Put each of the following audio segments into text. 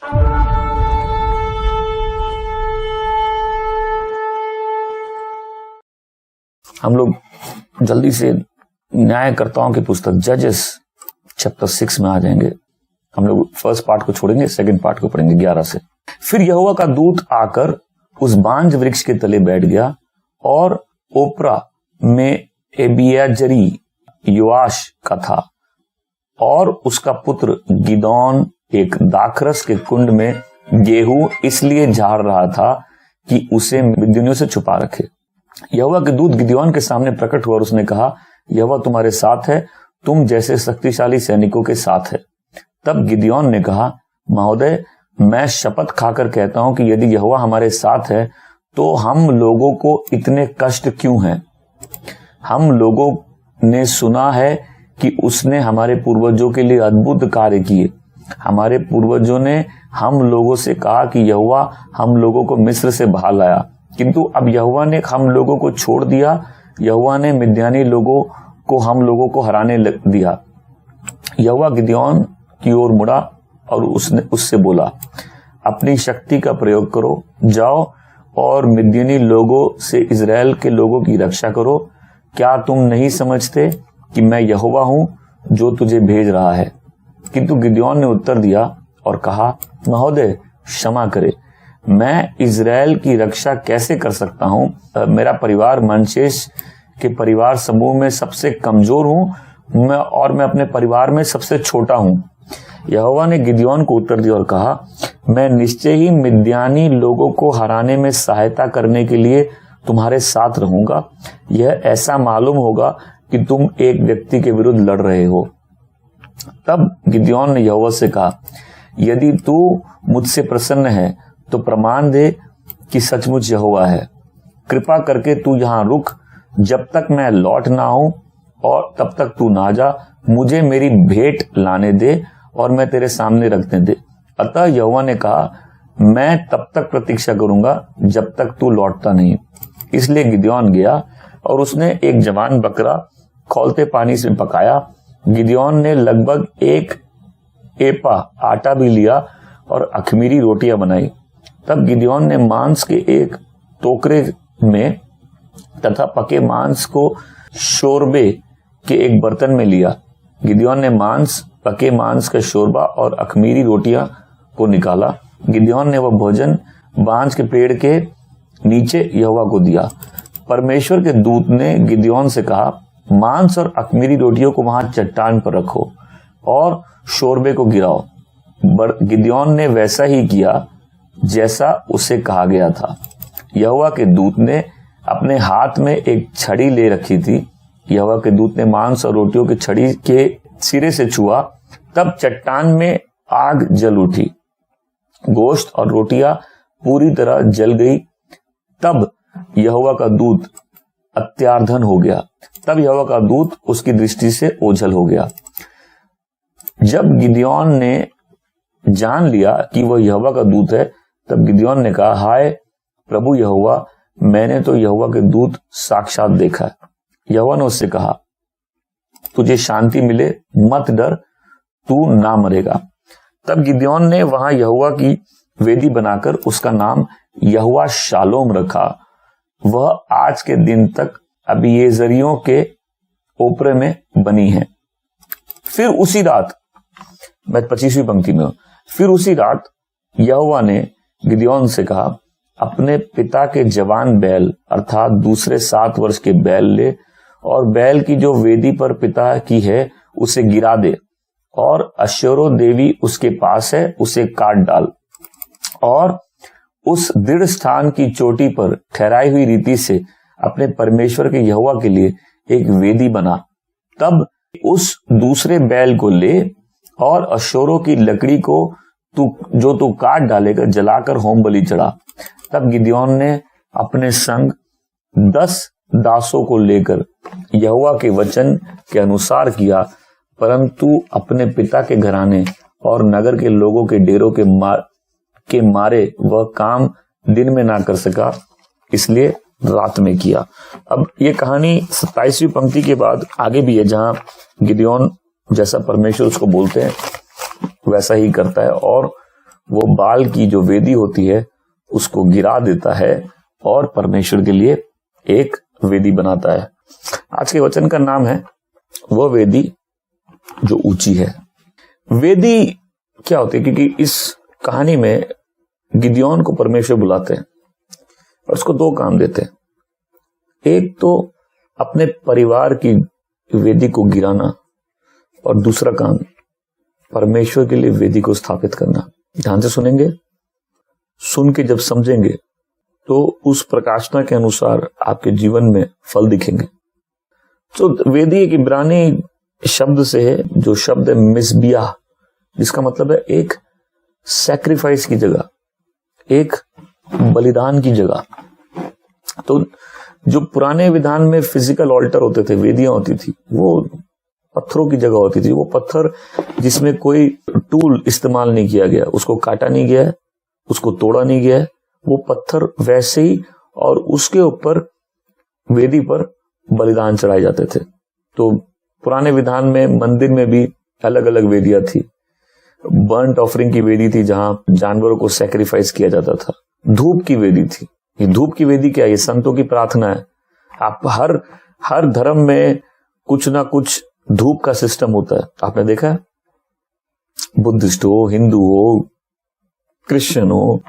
हम लोग जल्दी से न्यायकर्ताओं की पुस्तक जजेस चैप्टर 6 में आ जाएंगे। हम लोग फर्स्ट पार्ट को छोड़ेंगे, सेकंड पार्ट को पढ़ेंगे 11 से। फिर यहोवा का दूत आकर उस बांज वृक्ष के तले बैठ गया और ओपरा में एबियाजरी योआश का था और उसका पुत्र गिदोन एक दाखरस के कुंड में गेहूं इसलिए झाड़ रहा था कि उसे मिद्यानियों से छुपा रखे। यहोवा के दूत गिदोन के सामने प्रकट हुआ और उसने कहा, यहोवा तुम्हारे साथ है, तुम जैसे शक्तिशाली सैनिकों के साथ है। तब गिदोन ने कहा, महोदय, मैं शपथ खाकर कहता हूं कि यदि यहोवा हमारे साथ है तो हम लोगों को इतने कष्ट क्यों हैं? हम लोगों ने सुना है कि उसने हमारे पूर्वजों के लिए अद्भुत कार्य किए। हमारे पूर्वजों ने हम लोगों से कहा कि यहोवा हम लोगों को मिस्र से बाहर लाया, किंतु अब यहोवा ने हम लोगों को छोड़ दिया। यहोवा ने मिद्यानी लोगों को हम लोगों को हराने दिया। यहोवा गिदोन की ओर मुड़ा और उससे बोला, अपनी शक्ति का प्रयोग करो, जाओ और मिद्यानी लोगों से इजराइल के लोगों की रक्षा करो। क्या तुम नहीं समझते कि मैं यहोवा हूं जो तुझे भेज रहा है? किंतु गिदोन ने उत्तर दिया और कहा, महोदय, क्षमा करे, मैं इजराइल की रक्षा कैसे कर सकता हूं? मेरा परिवार मनशेष के परिवार समूह में सबसे कमजोर हूं मैं अपने परिवार में सबसे छोटा हूं। यहोवा ने गिदोन को उत्तर दिया और कहा, मैं निश्चय ही मिद्यानी लोगों को हराने में सहायता करने के लिए तुम्हारे साथ रहूंगा। यह ऐसा मालूम होगा कि तुम एक व्यक्ति के विरुद्ध लड़ रहे हो। तब गिदोन ने यहोवा से कहा, यदि तू मुझसे प्रसन्न है तो प्रमाण दे कि सचमुच यहोवा है। कृपा करके तू यहां रुक, जब तक मैं लौट ना आऊं, और तब तक तू ना जा। मुझे मेरी भेंट लाने दे और मैं तेरे सामने रखने दे। अतः यहोवा ने कहा, मैं तब तक प्रतीक्षा करूंगा जब तक तू लौटता नहीं। इसलिए गिदोन गया और उसने एक जवान बकरा खौलते पानी से पकाया। गिदोन ने लगभग 1 एपा आटा भी लिया और अखमीरी रोटियां बनाई। तब गिदोन ने मांस के एक टोकरे में तथा पके मांस को शोरबे के एक बर्तन में लिया। गिदोन ने पके मांस का शोरबा और अखमीरी रोटियां को निकाला। गिदोन ने वह भोजन बांज के पेड़ के नीचे यहोवा को दिया। परमेश्वर के दूत ने गिदोन से कहा, मांस और अखमीरी रोटियों को वहां चट्टान पर रखो और शोरबे को गिराओ। गिदोन ने वैसा ही किया जैसा उसे कहा गया था। यहोवा के दूत ने अपने हाथ में एक छड़ी ले रखी थी। यहोवा के दूत ने मांस और रोटियों की छड़ी के सिरे से छुआ, तब चट्टान में आग जल उठी। गोश्त और रोटियां पूरी तरह जल गई। तब यहोवा का दूत अत्यार्धन हो गया। तब यहोवा का दूत उसकी दृष्टि से ओझल हो गया। जब गिदोन ने जान लिया कि वह यहोवा का दूत है, तब गिदोन ने कहा, हाय प्रभु यहोवा, मैंने तो यहोवा के दूत साक्षात देखा है। यहोवा ने उससे कहा, तुझे शांति मिले, मत डर, तू ना मरेगा। तब गिदोन ने वहां यहोवा की वेदी बनाकर उसका नाम यहोवा शालोम रखा। वह आज के दिन तक अबीएजेरियों के ओपरे में बनी है। फिर उसी रात, मैं 25वीं पंक्ति में हूं, फिर उसी रात यहोवा ने गिदोन से कहा, अपने पिता के जवान बैल अर्थात दूसरे 7 वर्ष के बैल ले और बैल की जो वेदी पर पिता की है उसे गिरा दे, और अश्शूरो देवी उसके पास है, उसे काट डाल, और उस दृढ़ स्थान की चोटी पर ठहराई हुई रीति से अपने परमेश्वर के यहोवा के लिए एक वेदी बना। तब उस दूसरे बैल को ले और अश्शूरों की लकड़ी को जो तू काट डालेगा जलाकर होम बलि चढ़ा। तब गिदोन ने अपने संग 10 दासों को लेकर यहोवा के वचन के अनुसार किया, परंतु अपने पिता के घराने और नगर के लोगों के डेरों के मारे वह काम दिन में ना कर सका, इसलिए रात में किया। अब ये कहानी 27वीं पंक्ति के बाद आगे भी है, जहां गिदोन जैसा परमेश्वर उसको बोलते हैं वैसा ही करता है और वो बाल की जो वेदी होती है उसको गिरा देता है और परमेश्वर के लिए एक वेदी बनाता है। आज के वचन का नाम है वह वेदी जो ऊंची है। वेदी क्या होती है? क्योंकि इस कहानी में गिदयोन को परमेश्वर बुलाते हैं और उसको दो काम देते हैं। एक तो अपने परिवार की वेदी को गिराना और दूसरा काम परमेश्वर के लिए वेदी को स्थापित करना। ध्यान से सुनेंगे, सुन के जब समझेंगे तो उस प्रकाशना के अनुसार आपके जीवन में फल दिखेंगे। तो वेदी एक इब्रानी शब्द से है, जो शब्द है मिस्बिया, जिसका मतलब है एक सैक्रिफाइस की जगह, एक बलिदान की जगह। तो जो पुराने विधान में फिजिकल ऑल्टर होते थे, वेदियां होती थी, वो पत्थरों की जगह होती थी। वो पत्थर जिसमें कोई टूल इस्तेमाल नहीं किया गया, उसको काटा नहीं गया है, उसको तोड़ा नहीं गया है, वो पत्थर वैसे ही, और उसके ऊपर वेदी पर बलिदान चढ़ाए जाते थे। तो पुराने विधान में मंदिर में भी अलग अलग वेदियां थी। बर्न्ट ऑफरिंग की वेदी थी जहां जानवरों को सैक्रिफाइस किया जाता था। धूप की वेदी थी। ये धूप की वेदी क्या है? ये संतों की प्रार्थना है। आप हर धर्म में कुछ ना कुछ धूप का सिस्टम होता है। आपने देखा है, बुद्धिस्ट हो, हिंदू हो, क्रिश्चियन हो,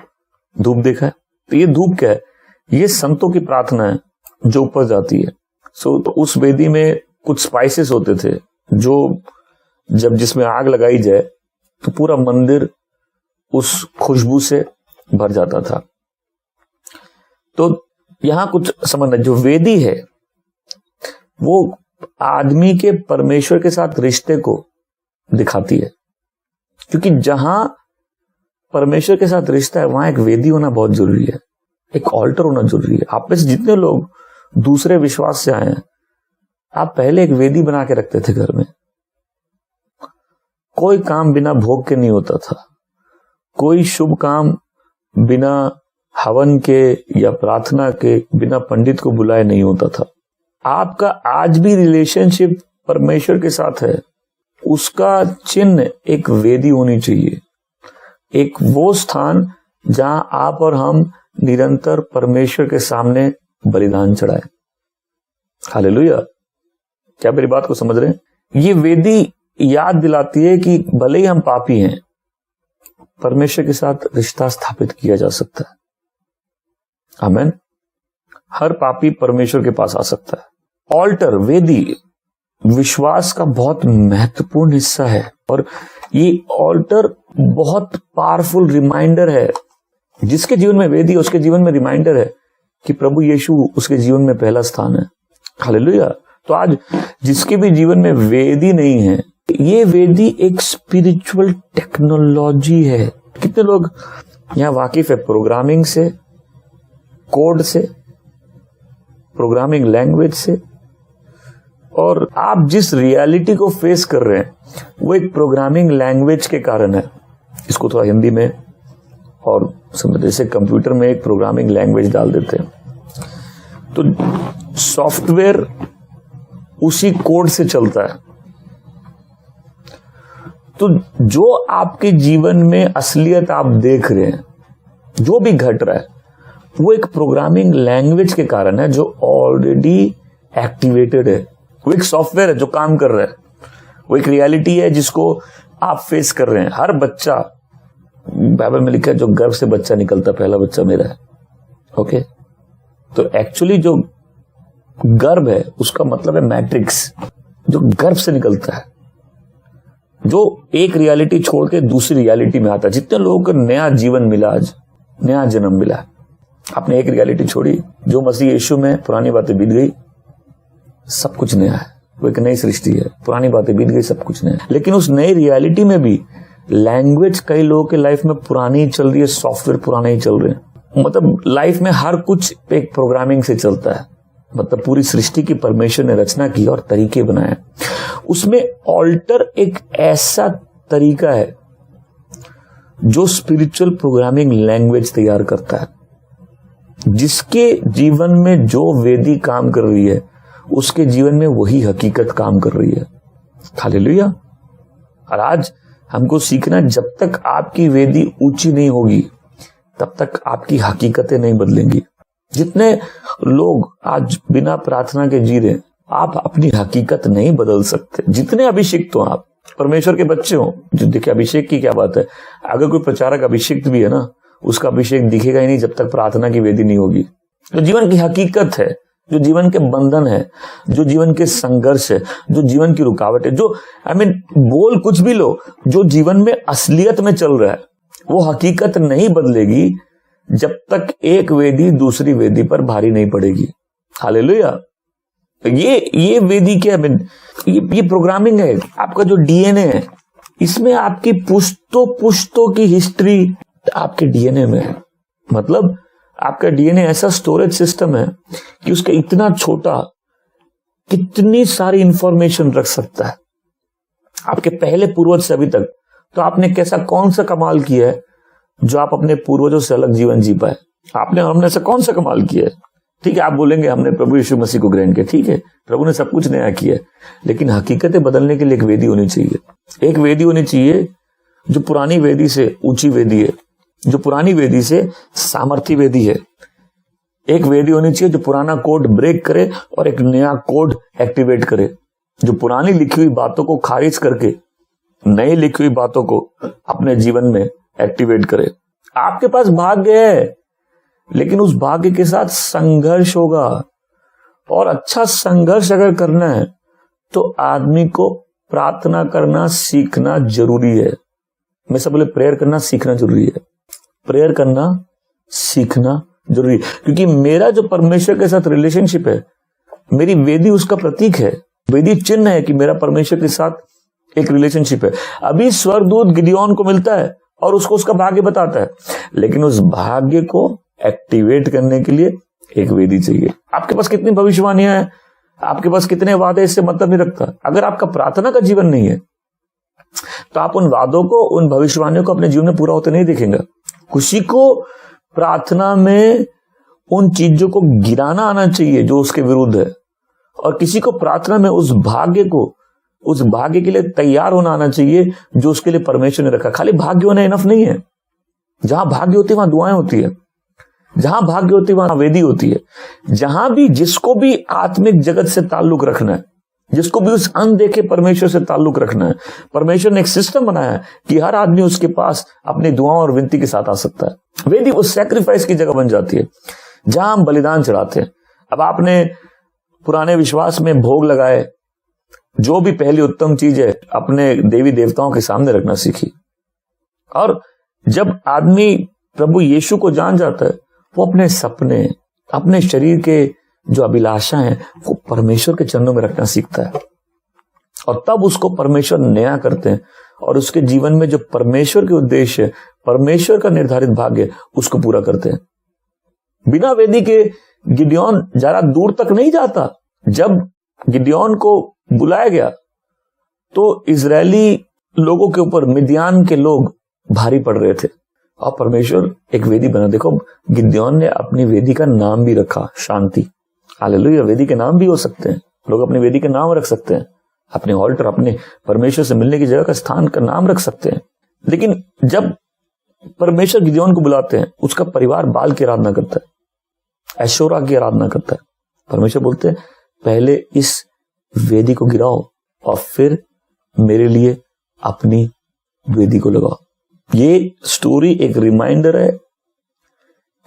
धूप देखा है। तो ये धूप क्या है? ये संतों की प्रार्थना है जो ऊपर जाती है। तो उस वेदी में कुछ स्पाइसेस होते थे जो जब जिसमें आग लगाई जाए तो पूरा मंदिर उस खुशबू से भर जाता था। तो यहां कुछ समझना, जो वेदी है वो आदमी के परमेश्वर के साथ रिश्ते को दिखाती है। क्योंकि जहां परमेश्वर के साथ रिश्ता है वहां एक वेदी होना बहुत जरूरी है, एक ऑल्टर होना जरूरी है। आप में से जितने लोग दूसरे विश्वास से आए हैं, आप पहले एक वेदी बना के रखते थे घर में। कोई काम बिना भोग के नहीं होता था, कोई शुभ काम बिना हवन के या प्रार्थना के, बिना पंडित को बुलाए नहीं होता था। आपका आज भी रिलेशनशिप परमेश्वर के साथ है, उसका चिन्ह एक वेदी होनी चाहिए, एक वो स्थान जहां आप और हम निरंतर परमेश्वर के सामने बलिदान चढ़ाए। हालेलुया। क्या मेरी बात को समझ रहे हैं? ये वेदी याद दिलाती है कि भले ही हम पापी हैं, परमेश्वर के साथ रिश्ता स्थापित किया जा सकता है। आमीन। हर पापी परमेश्वर के पास आ सकता है। ऑल्टर, वेदी, विश्वास का बहुत महत्वपूर्ण हिस्सा है और ये ऑल्टर बहुत पावरफुल रिमाइंडर है। जिसके जीवन में वेदी है उसके जीवन में रिमाइंडर है कि प्रभु यीशु उसके जीवन में पहला स्थान है। हालेलुया। तो आज जिसके भी जीवन में वेदी नहीं है, ये वेदी एक स्पिरिचुअल टेक्नोलॉजी है। कितने लोग यहां वाकिफ है प्रोग्रामिंग से, कोड से, प्रोग्रामिंग लैंग्वेज से? और आप जिस रियलिटी को फेस कर रहे हैं वो एक प्रोग्रामिंग लैंग्वेज के कारण है। इसको थोड़ा हिंदी में और समझ, जैसे कंप्यूटर में एक प्रोग्रामिंग लैंग्वेज डाल देते हैं तो सॉफ्टवेयर उसी कोड से चलता है। तो जो आपके जीवन में असलियत आप देख रहे हैं, जो भी घट रहा है, वो एक प्रोग्रामिंग लैंग्वेज के कारण है जो ऑलरेडी एक्टिवेटेड है। वो एक सॉफ्टवेयर है जो काम कर रहा है, वो एक रियलिटी है जिसको आप फेस कर रहे हैं। हर बच्चा, बाइबल में लिखा है, जो गर्भ से बच्चा निकलता पहला बच्चा मेरा है। ओके, तो एक्चुअली जो गर्भ है उसका मतलब है मैट्रिक्स, जो गर्भ से निकलता है, जो एक रियलिटी छोड़ के दूसरी रियलिटी में आता है। जितने लोगों को नया जीवन मिला, आज नया जन्म मिला, आपने एक रियलिटी छोड़ी, जो मसीह यीशु में पुरानी बातें बीत गई, सब कुछ नया है। वो एक नई सृष्टि है, पुरानी बातें बीत गई, सब कुछ नया है। लेकिन उस नई रियलिटी में भी लैंग्वेज कई लोगों के लाइफ में पुरानी ही चल रही है, सॉफ्टवेयर पुराने ही चल रहे हैं। मतलब लाइफ में हर कुछ एक प्रोग्रामिंग से चलता है। मतलब पूरी सृष्टि की परमेश्वर ने रचना की और तरीके बनाए, उसमें ऑल्टर एक ऐसा तरीका है जो स्पिरिचुअल प्रोग्रामिंग लैंग्वेज तैयार करता है। जिसके जीवन में जो वेदी काम कर रही है उसके जीवन में वही हकीकत काम कर रही है। हालेलुया। और आज हमको सीखना, जब तक आपकी वेदी ऊंची नहीं होगी तब तक आपकी हकीकतें नहीं बदलेंगी। जितने लोग आज बिना प्रार्थना के जी रहे, आप अपनी हकीकत नहीं बदल सकते। जितने अभिषिक्त हो, आप परमेश्वर के बच्चे हो, जो देखिए अभिषेक की क्या बात है। अगर कोई प्रचारक अभिषिक्त भी है ना, उसका अभिषेक दिखेगा ही नहीं जब तक प्रार्थना की वेदी नहीं होगी। जो जीवन की हकीकत है, जो जीवन के बंधन है, जो जीवन के संघर्ष है, जो जीवन की रुकावट है, जो बोल कुछ भी लो, जो जीवन में असलियत में चल रहा है, वो हकीकत नहीं बदलेगी जब तक एक वेदी दूसरी वेदी पर भारी नहीं पड़ेगी। हालेलुया। ये वेदी क्या है? ये प्रोग्रामिंग है, आपका जो डीएनए है, इसमें आपकी पुश्तों की हिस्ट्री आपके डीएनए में है। मतलब आपका डीएनए ऐसा स्टोरेज सिस्टम है कि उसका इतना छोटा कितनी सारी इंफॉर्मेशन रख सकता है आपके पहले पूर्वज से अभी तक। तो आपने कैसा कौन सा कमाल किया है जो आप अपने पूर्वजों से अलग जीवन जी पाए? हमने ऐसा कौन सा कमाल किया है? ठीक है, आप बोलेंगे हमने प्रभु यीशु मसीह को ग्रहण किया, ठीक है, प्रभु ने सब कुछ नया किया, लेकिन हकीकतें बदलने के लिए एक वेदी होनी चाहिए। एक वेदी होनी चाहिए जो पुरानी वेदी से ऊंची वेदी है, जो पुरानी वेदी से सामर्थी वेदी है। एक वेदी होनी चाहिए जो पुराना कोड ब्रेक करे और एक नया कोड एक्टिवेट करे, जो पुरानी लिखी हुई बातों को खारिज करके नई लिखी हुई बातों को अपने जीवन में एक्टिवेट करे। आपके पास भाग्य है, लेकिन उस भाग्य के साथ संघर्ष होगा, और अच्छा संघर्ष अगर करना है तो आदमी को प्रार्थना करना सीखना जरूरी है। मैं सब बोले प्रेयर करना सीखना जरूरी है। प्रेयर करना सीखना जरूरी है, क्योंकि मेरा जो परमेश्वर के साथ रिलेशनशिप है, मेरी वेदी उसका प्रतीक है। वेदी चिन्ह है कि मेरा परमेश्वर के साथ एक रिलेशनशिप है। अभी स्वर्गदूत गिदियोन को मिलता है और उसको उसका भाग्य बताता है, लेकिन उस भाग्य को एक्टिवेट करने के लिए एक वेदी चाहिए। आपके पास कितनी भविष्यवाणियां हैं, आपके पास कितने वादे, इससे मतलब नहीं रखता। अगर आपका प्रार्थना का जीवन नहीं है तो आप उन वादों को, उन भविष्यवाणियों को अपने जीवन में पूरा होते नहीं देखेंगे। किसी को प्रार्थना में उन चीजों को गिराना आना चाहिए जो उसके विरुद्ध है, और किसी को प्रार्थना में उस भाग्य के लिए तैयार होना आना चाहिए जो उसके लिए परमेश्वर ने रखा। खाली भाग्य होना इनफ नहीं है। जहां भाग्य होती है वहां दुआएं होती है, जहां भाग्य होती है वहां वेदी होती है। जहां भी जिसको भी आत्मिक जगत से ताल्लुक रखना है, जिसको भी उस अनदेखे परमेश्वर से ताल्लुक रखना है, परमेश्वर ने एक सिस्टम बनाया है कि हर आदमी उसके पास अपनी दुआओं और विनती के साथ आ सकता है। वेदी उस सैक्रिफाइस की जगह बन जाती है जहां हम बलिदान चढ़ाते हैं। अब आपने पुराने विश्वास में भोग लगाए, जो भी पहली उत्तम चीज है अपने देवी देवताओं के सामने रखना सीखी। और जब आदमी प्रभु यीशु को जान जाता है, वो अपने सपने, अपने शरीर के जो अभिलाषा है, वो परमेश्वर के चरणों में रखना सीखता है, और तब उसको परमेश्वर नया करते हैं, और उसके जीवन में जो परमेश्वर के उद्देश्य है, परमेश्वर का निर्धारित भाग्य, उसको पूरा करते हैं। बिना वेदी के गिदियोन जरा दूर तक नहीं जाता। जब गिदियोन को बुलाया गया तो इजरायली लोगों के ऊपर मिद्यान के लोग भारी पड़ रहे थे, और परमेश्वर एक वेदी बना। देखो, गिदियोन ने अपनी वेदी का नाम भी रखा, शांति। हालेलुया। वेदी के नाम भी हो सकते हैं, लोग अपनी वेदी के नाम रख सकते हैं, अपने ऑल्टर, अपने परमेश्वर से मिलने की जगह का स्थान का नाम रख सकते हैं। लेकिन जब परमेश्वर गिदियोन को बुलाते हैं, उसका परिवार बाल की आराधना करता है, एशोरा की आराधना करता है। परमेश्वर बोलते हैं पहले इस वेदी को गिराओ और फिर मेरे लिए अपनी वेदी को लगाओ। ये स्टोरी एक रिमाइंडर है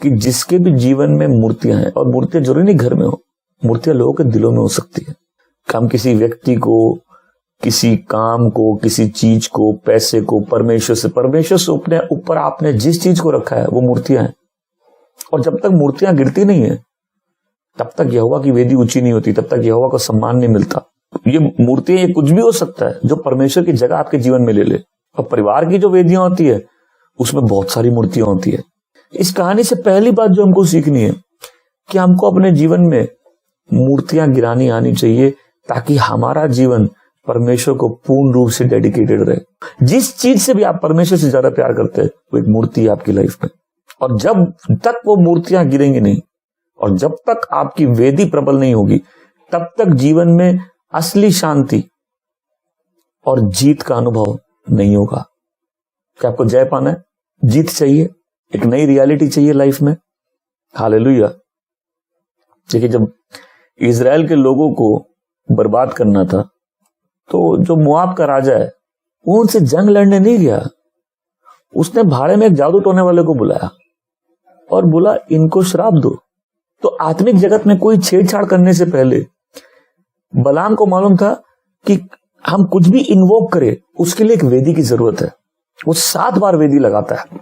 कि जिसके भी जीवन में मूर्तियां हैं, और मूर्तियां जरूरी नहीं घर में हो, मूर्तियां लोगों के दिलों में हो सकती है। हम किसी व्यक्ति को, किसी काम को, किसी चीज को, पैसे को परमेश्वर से अपने ऊपर आपने जिस चीज को रखा है वो मूर्तियां हैं। और जब तक मूर्तियां गिरती नहीं है तब तक यहोवा की वेदी ऊंची नहीं होती, तब तक यहोवा को सम्मान नहीं मिलता। ये मूर्तियां, ये कुछ भी हो सकता है जो परमेश्वर की जगह आपके जीवन में ले ले। और परिवार की जो वेदियां होती है उसमें बहुत सारी मूर्तियां होती है। इस कहानी से पहली बात जो हमको सीखनी है कि हमको अपने जीवन में मूर्तियां गिरानी आनी चाहिए, ताकि हमारा जीवन परमेश्वर को पूर्ण रूप से डेडिकेटेड रहे। जिस चीज से भी आप परमेश्वर से ज्यादा प्यार करते हैं वो एक मूर्ति है आपकी लाइफ में। और जब तक वो मूर्तियां गिरेंगी नहीं, और जब तक आपकी वेदी प्रबल नहीं होगी, तब तक जीवन में असली शांति और जीत का अनुभव नहीं होगा। कि आपको जय पाना है, जीत चाहिए, एक नई रियलिटी चाहिए लाइफ में। हालेलुया। देखिए, जब इजराइल के लोगों को बर्बाद करना था तो जो मोआब का राजा है वो उनसे जंग लड़ने नहीं गया। उसने भाड़े में एक जादू टोने वाले को बुलाया और बोला इनको श्राप दो। तो आत्मिक जगत में कोई छेड़छाड़ करने से पहले बलाम को मालूम था कि हम कुछ भी इन्वोक करें उसके लिए एक वेदी की जरूरत है। वो 7 बार वेदी लगाता है।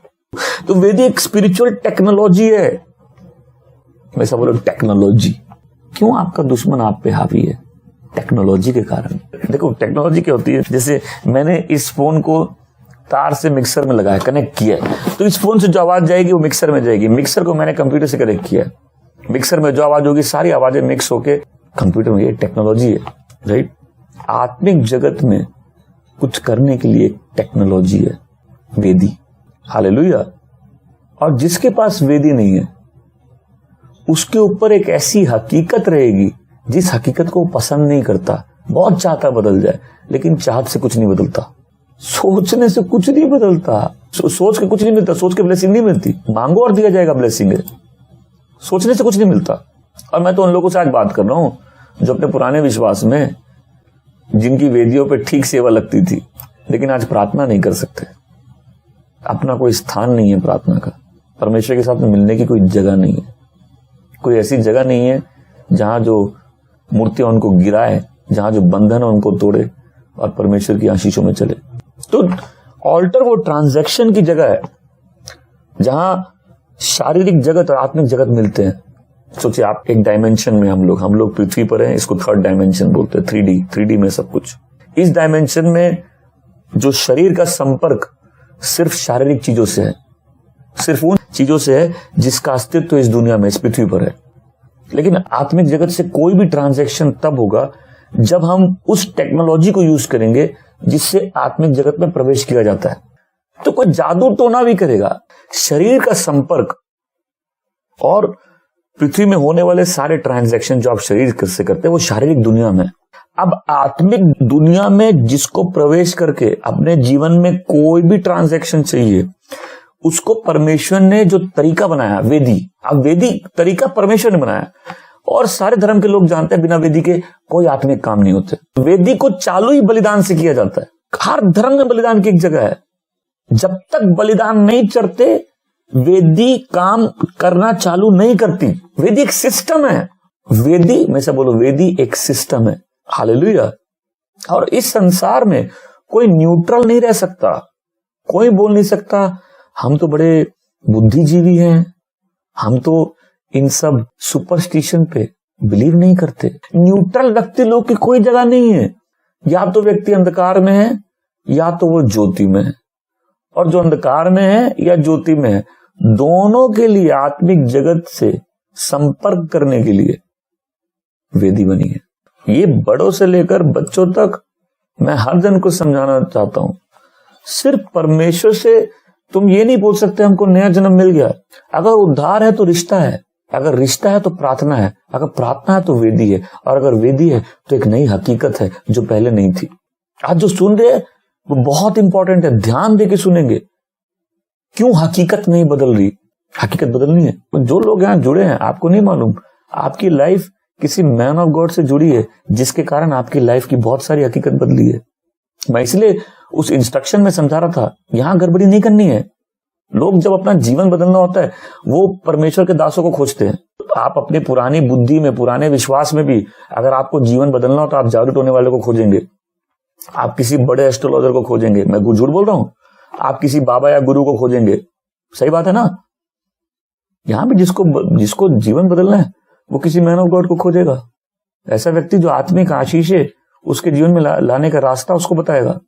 तो वेदी एक स्पिरिचुअल टेक्नोलॉजी है। मैं सब बोलो टेक्नोलॉजी। क्यों आपका दुश्मन आप पे हावी है? टेक्नोलॉजी के कारण। देखो टेक्नोलॉजी क्या होती है, जैसे मैंने इस फोन को तार से मिक्सर में लगाया, कनेक्ट किया है, तो इस फोन से जो आवाज जाएगी वो मिक्सर में जाएगी। मिक्सर को मैंने कंप्यूटर से कनेक्ट किया है, मिक्सर में जो आवाज होगी सारी आवाजें मिक्स होके कंप्यूटर में। ये टेक्नोलॉजी है, राइट। आत्मिक जगत में कुछ करने के लिए टेक्नोलॉजी है, वेदी। हालेलुया। और जिसके पास वेदी नहीं है उसके ऊपर एक ऐसी हकीकत रहेगी जिस हकीकत को पसंद नहीं करता। बहुत चाहता बदल जाए, लेकिन चाहत से कुछ नहीं बदलता, सोचने से कुछ नहीं बदलता। सोच के कुछ नहीं मिलता, सोच के ब्लेसिंग नहीं मिलती। मांगो और दिया जाएगा ब्लेसिंग है, सोचने से कुछ नहीं मिलता। और मैं तो उन लोगों से आज बात कर रहा हूं जो अपने पुराने विश्वास में, जिनकी वेदियों पे ठीक सेवा लगती थी, लेकिन आज प्रार्थना नहीं कर सकते। अपना कोई स्थान नहीं है प्रार्थना का, परमेश्वर के साथ मिलने की कोई जगह नहीं है, कोई ऐसी जगह नहीं है जहां जो मूर्तियां उनको गिराए, जहां जो बंधन है उनको तोड़े और परमेश्वर की आशीषों में चले। तो ऑल्टर वो ट्रांजैक्शन की जगह है जहां शारीरिक जगत और आत्मिक जगत मिलते हैं। सोचिए आप एक डायमेंशन में, हम लोग पृथ्वी पर हैं, इसको 3rd डायमेंशन बोलते हैं, 3D में सब कुछ। इस डायमेंशन में जो शरीर का संपर्क सिर्फ शारीरिक चीजों से है, सिर्फ उन चीजों से है जिसका अस्तित्व इस दुनिया में, इस पृथ्वी पर है। लेकिन आत्मिक जगत से कोई भी ट्रांजैक्शन तब होगा जब हम उस टेक्नोलॉजी को यूज करेंगे जिससे आत्मिक जगत में प्रवेश किया जाता है। तो कोई जादू टोना भी करेगा, शरीर का संपर्क और पृथ्वी में होने वाले सारे ट्रांजैक्शन जो आप शरीर से करते हैं वो शारीरिक दुनिया में। अब आत्मिक दुनिया में जिसको प्रवेश करके अपने जीवन में कोई भी ट्रांजैक्शन चाहिए, उसको परमेश्वर ने जो तरीका बनाया, वेदी। अब वेदी तरीका परमेश्वर ने बनाया, और सारे धर्म के लोग जानते हैं बिना वेदी के कोई आत्मिक काम नहीं होते। वेदी को चालू ही बलिदान से किया जाता है। हर धर्म में बलिदान की एक जगह है। जब तक बलिदान नहीं चढ़ते वेदी काम करना चालू नहीं करती। वेदी एक सिस्टम है। वेदी में से बोलो, वेदी एक सिस्टम है। हालेलुया। और इस संसार में कोई न्यूट्रल नहीं रह सकता। कोई बोल नहीं सकता हम तो बड़े बुद्धिजीवी हैं, हम तो इन सब सुपरस्टिशन पे बिलीव नहीं करते। न्यूट्रल व्यक्ति लोग की कोई जगह नहीं है। या तो व्यक्ति अंधकार में है या तो वो ज्योति में है, और जो अंधकार में है या ज्योति में है, दोनों के लिए आत्मिक जगत से संपर्क करने के लिए वेदी बनी है। ये बड़ों से लेकर बच्चों तक मैं हर जन को समझाना चाहता हूं, सिर्फ परमेश्वर से तुम ये नहीं बोल सकते हमको नया जन्म मिल गया। अगर उद्धार है तो रिश्ता है, अगर रिश्ता है तो प्रार्थना है, अगर प्रार्थना है तो वेदी है, और अगर वेदी है तो एक नई हकीकत है जो पहले नहीं थी। आज जो सुन रहे हैं वो बहुत इंपॉर्टेंट है, ध्यान देके सुनेंगे। क्यों हकीकत नहीं बदल रही? हकीकत बदलनी है। जो लोग यहाँ जुड़े हैं आपको नहीं मालूम, आपकी लाइफ किसी मैन ऑफ गॉड से जुड़ी है जिसके कारण आपकी लाइफ की बहुत सारी हकीकत बदली है। मैं इसलिए उस इंस्ट्रक्शन में समझा रहा था, यहां गड़बड़ी नहीं करनी है। लोग जब अपना जीवन बदलना होता है वो परमेश्वर के दासों को खोजते हैं। तो आप अपनी पुरानी बुद्धि में, पुराने विश्वास में भी अगर आपको जीवन बदलना हो तो आप जादू टोने वाले को खोजेंगे, आप किसी बड़े एस्ट्रोलॉजर को खोजेंगे। मैं झूठ बोल रहा हूं? आप किसी बाबा या गुरु को खोजेंगे। सही बात है ना? यहां भी जिसको जीवन बदलना है वो किसी मैन ऑफ गॉड को खोजेगा। ऐसा व्यक्ति जो आत्मिक आशीष है उसके जीवन में लाने का रास्ता उसको बताएगा।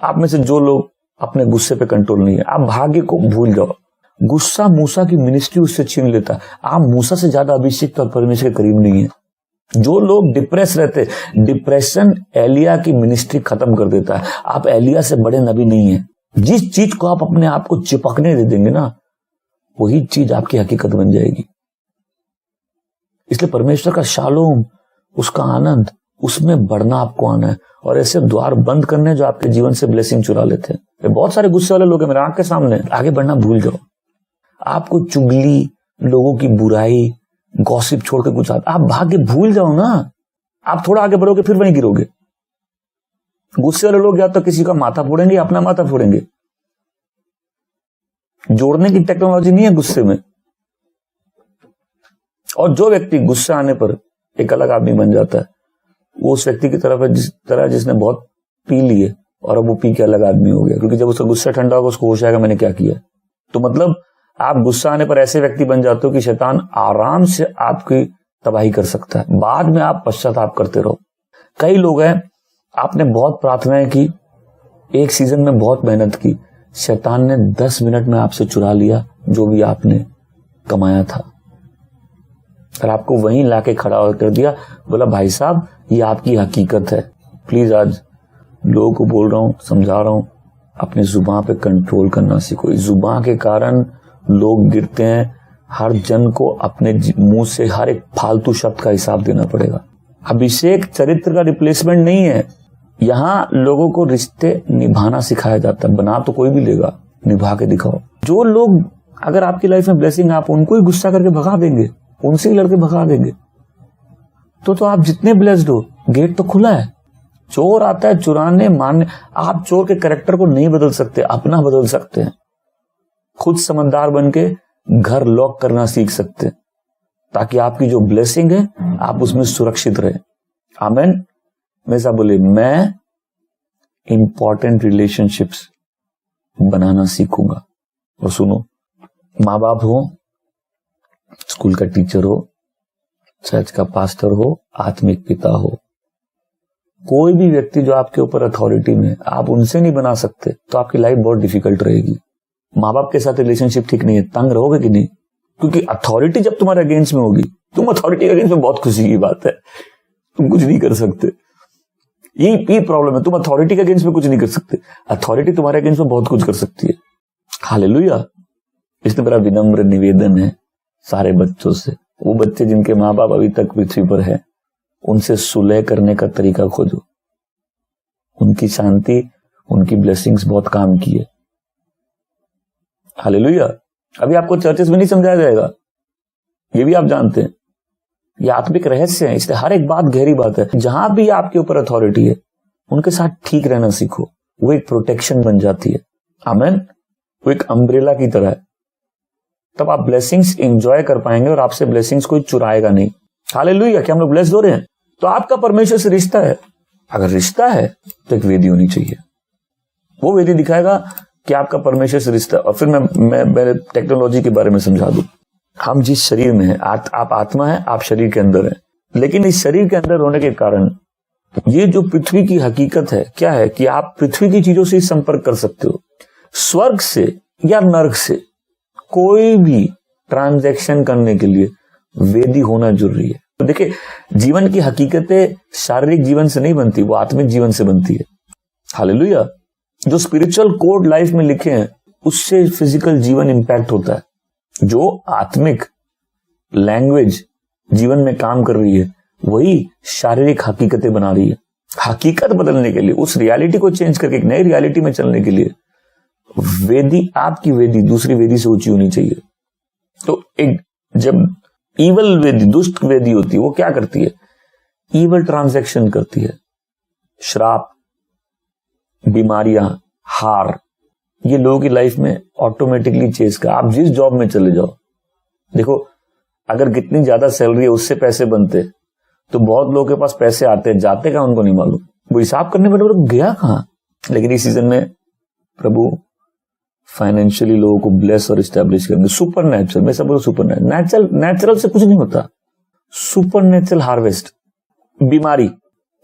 आप में से जो लोग अपने गुस्से पे कंट्रोल नहीं है, आप भाग्य को भूल जाओ। गुस्सा मूसा की मिनिस्ट्री उससे छीन लेता। आप मूसा से ज्यादा अभिषेक और परमेश्वर के करीब नहीं है। जो लोग डिप्रेस रहते, डिप्रेशन एलिया की मिनिस्ट्री खत्म कर देता है। आप एलिया से बड़े नबी नहीं है। जिस चीज को आप अपने आप को चिपकने दे देंगे ना, वही चीज आपकी हकीकत बन जाएगी। इसलिए परमेश्वर का शालोम, उसका आनंद, उसमें बढ़ना आपको आना है, और ऐसे द्वार बंद करने जो आपके जीवन से ब्लेसिंग चुरा लेते हैं। बहुत सारे गुस्से वाले लोग हैं मेरे आंख के सामने। आगे बढ़ना भूल जाओ। आपको चुगली, लोगों की बुराई, गॉसिप छोड़ के कुछ आप भाग के भूल जाओ ना। आप थोड़ा आगे बढ़ोगे फिर वहीं गिरोगे। गुस्से वाले लोग या तो किसी का माथा फोड़ेंगे या अपना माथा फोड़ेंगे। जोड़ने की टेक्नोलॉजी नहीं है गुस्से में। और जो व्यक्ति गुस्सा आने पर एक अलग आदमी बन जाता है, वो उस व्यक्ति की तरफ है जिसने बहुत पी लिए और अब वो पी के अलग आदमी हो गया, क्योंकि जब उसका गुस्सा ठंडा होगा उसको होश आएगा मैंने क्या किया। तो मतलब आप गुस्सा आने पर ऐसे व्यक्ति बन जाते हो कि शैतान आराम से आपकी तबाही कर सकता है। बाद में आप पश्चाताप करते रहो। कई लोग हैं, आपने बहुत प्रार्थनाएं की, एक सीजन में बहुत मेहनत की, शैतान ने 10 मिनट में आपसे चुरा लिया जो भी आपने कमाया था, और आपको वहीं लाके खड़ा कर दिया। बोला भाई साहब ये आपकी हकीकत है। प्लीज आज लोगों को बोल रहा हूं, समझा रहा हूं, अपने जुबान पे कंट्रोल करना सीखो। जुबान के कारण लोग गिरते हैं। हर जन को अपने मुंह से हर एक फालतू शब्द का हिसाब देना पड़ेगा। अभिषेक चरित्र का रिप्लेसमेंट नहीं है। यहाँ लोगों को रिश्ते निभाना सिखाया जाता है। बना तो कोई भी लेगा, निभा के दिखाओ। जो लोग अगर आपकी लाइफ में ब्लेसिंग, आप उनको ही गुस्सा करके भगा देंगे, उनसे ही लड़के भगा देंगे, तो आप जितने ब्लेस्ड हो, गेट तो खुला है। चोर आता है चुराने मारने। आप चोर के कैरेक्टर को नहीं बदल सकते, अपना बदल सकते हैं। खुद समझदार बन के घर लॉक करना सीख सकते हैं, ताकि आपकी जो ब्लेसिंग है आप उसमें सुरक्षित रहे। आमेन। हमेशा बोले मैं इंपॉर्टेंट रिलेशनशिप्स बनाना सीखूंगा। और सुनो, माँ बाप हो, स्कूल का टीचर हो, चर्च का पास्टर हो, आत्मिक पिता हो, कोई भी व्यक्ति जो आपके ऊपर अथॉरिटी में, आप उनसे नहीं बना सकते तो आपकी लाइफ बहुत डिफिकल्ट रहेगी। माँ बाप के साथ रिलेशनशिप ठीक नहीं है, तंग रहोगे कि नहीं? क्योंकि अथॉरिटी जब तुम्हारे अगेंस्ट में होगी, तुम अथॉरिटी के अगेंस्ट में, बहुत खुशी की बात है, तुम कुछ नहीं कर सकते। यही प्रॉब्लम है, तुम अथॉरिटी के अगेंस्ट में कुछ नहीं कर सकते। अथॉरिटी तुम्हारे अगेंस्ट में बहुत कुछ कर सकती है। हालेलुया। इसलिए मेरा विनम्र निवेदन है सारे बच्चों से, वो बच्चे जिनके माँ बाप अभी तक पृथ्वी पर है, उनसे सुलह करने का तरीका खोजो। उनकी शांति, उनकी ब्लेसिंग्स बहुत काम की है। हालेलुया। अभी आपको चर्चेस में नहीं समझाया जाएगा, ये भी आप जानते हैं, ये आत्मिक रहस्य है। इसलिए हर एक बात गहरी बात है। जहां भी आपके ऊपर अथॉरिटी है, उनके साथ ठीक रहना सीखो। वो एक प्रोटेक्शन बन जाती है। आमेन। वो एक अम्ब्रेला की तरह है। तब आप ब्लेसिंग्स एंजॉय कर पाएंगे और आपसे ब्लेसिंग्स कोई चुराएगा नहीं। हालेलुया। क्या हम लोग ब्लेस्ड हो रहे हैं? तो आपका परमेश्वर से रिश्ता है। अगर रिश्ता है तो एक वेदी होनी चाहिए। वो वेदी दिखाएगा कि आपका परमेश्वर से रिश्ता। और फिर मैं टेक्नोलॉजी के बारे में समझा दूं। हम जिस शरीर में हैं, आप आत्मा है, आप शरीर के अंदर है, लेकिन इस शरीर के अंदर होने के कारण ये जो पृथ्वी की हकीकत है, क्या है कि आप पृथ्वी की चीजों से ही संपर्क कर सकते हो। स्वर्ग से या नर्क से कोई भी ट्रांजैक्शन करने के लिए वेदी होना जरूरी है। तो देखिए, जीवन की हकीकतें शारीरिक जीवन से नहीं बनती, वो आत्मिक जीवन से बनती है। हालेलुया। जो स्पिरिचुअल कोड लाइफ में लिखे हैं, उससे फिजिकल जीवन इंपैक्ट होता है। जो आत्मिक लैंग्वेज जीवन में काम कर रही है, वही शारीरिक हकीकतें बना रही है। हकीकत बदलने के लिए, उस रियलिटी को चेंज करके एक नई रियलिटी में चलने के लिए वेदी, आपकी वेदी दूसरी वेदी से ऊंची होनी चाहिए। तो एक जब ईवल वेदी, दुष्ट वेदी होती है, वो क्या करती है? ईवल ट्रांजैक्शन करती है। श्राप, बीमारियां, हार, ये लोगों की लाइफ में ऑटोमेटिकली चेज का। आप जिस जॉब में चले जाओ, देखो अगर कितनी ज्यादा सैलरी है उससे पैसे बनते, तो बहुत लोगों के पास पैसे आते, जाते कहां उनको नहीं मालूम। वो हिसाब करने बैठे गया कहां। लेकिन इस सीजन में प्रभु फाइनेंशियली लोगों को ब्लेस और इस्टेब्लिश करेंगे। सुपर नेचुरल, मैं सब बोलो सुपर नेचुरल से कुछ नहीं होता। Super natural harvest. बीमारी,